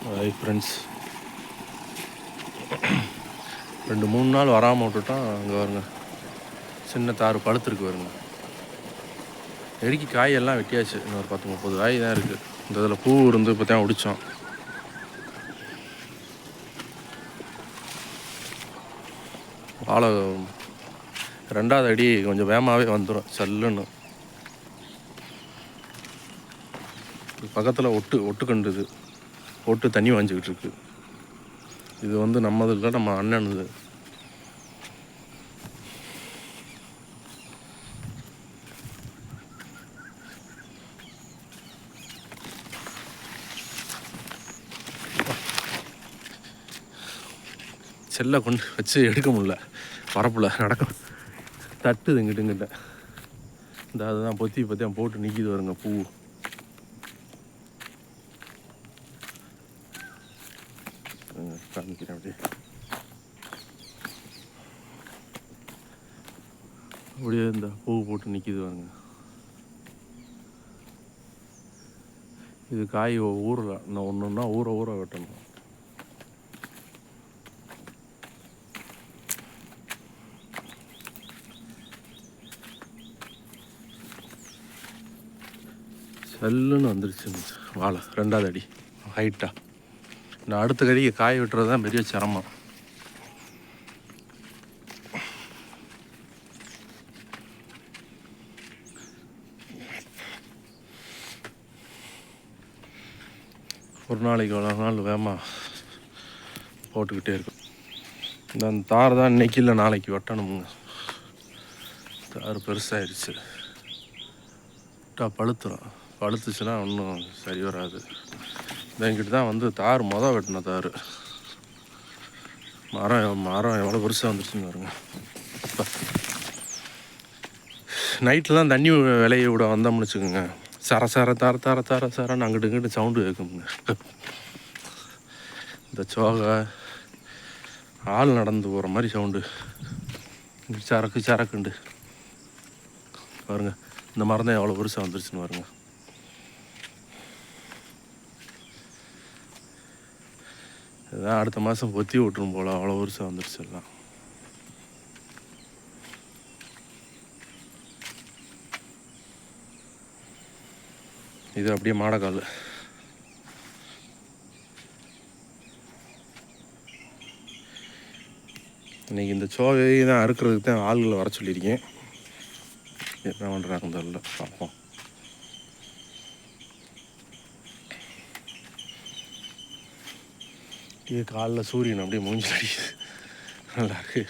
Hi friends, 2-3 நாள் வராமல் விட்டுட்டோம். அங்கே வருங்க, சின்ன தாறு பழுத்துருக்கு வருங்க. நெருக்கி காயெல்லாம் வெட்டியாச்சு. இன்னொரு 10-30 காய் தான் இருக்குது. இந்த இதில் பூ இருந்து இப்போ தான் உடித்தோம். வாழை 2வது அடி கொஞ்சம் வேகமாகவே வந்துடும் சல்லுன்னு. பக்கத்தில் ஒட்டு கண்டுது, ஒட்டு தண்ணி வாஞ்சிக்கிட்டு இருக்கு. இது வந்து நம்மது இல்லை, நம்ம அண்ணனுது. செல்லை கொண்டு வச்சு எடுக்க முடியல, வரப்பில் நடக்கும், தட்டுது இங்கிட்ட. இந்த அதுதான் பொத்தி போட்டு நிற்கிது வருங்க பூ. காமிக்கிறேன் அப்படியே இந்த பூ போட்டு நிற்கிது வருங்க. இது காய் ஊறல, இன்னும் ஒன்றுன்னா ஊற வெட்டணும். சல்லுன்னு வந்துருச்சு வாழை 2வது அடி ஹைட்டாக. நான் அடுத்த கடிக்கு காய வெட்டுறது தான் பெரிய சிரமம். ஒரு நாளைக்கு எவ்வளோ நாள் வேகமாக போட்டுக்கிட்டே இருக்கும். இந்த தார் தான் இன்றைக்கி இல்லை நாளைக்கு வெட்டணுமுங்க. தார் பெருசாகிடுச்சு, பழுத்துச்சுன்னா ஒன்றும் சரி வராது. என்கிட்ட தான் வந்து தார் வெட்டின தார். மரம் எவ்வளோ பெருசாக வந்துருச்சுன்னு பாருங்க. நைட்டில் தான் தண்ணி விளைய விட வந்தோம்னு வச்சுக்கோங்க, சரன்னு அங்கிட்டு இங்கிட்டு சவுண்டு கேட்குங்க. இந்த சோகை ஆள் நடந்து போகிற மாதிரி சவுண்டு, சரக்குண்டு பாருங்க. இந்த மரம் தான் எவ்வளோ பெருசாக வந்துருச்சுன்னு பாருங்க. இதுதான் அடுத்த மாதம் பொத்தி விட்டுரும் போல், அவ்வளோ பெருசாக வந்துருச்சு எல்லாம். இது அப்படியே மாடக்கால். இன்றைக்கி இந்த சோகையை தான் அறுக்கிறதுக்கு தான் ஆள்களை வர சொல்லியிருக்கேன். என்ன பண்ணுறாங்க தெரியல, பார்ப்போம். இது காலைல சூரியன் அப்படியே மூஞ்சி அடிக்குது, நல்லா இருக்கு.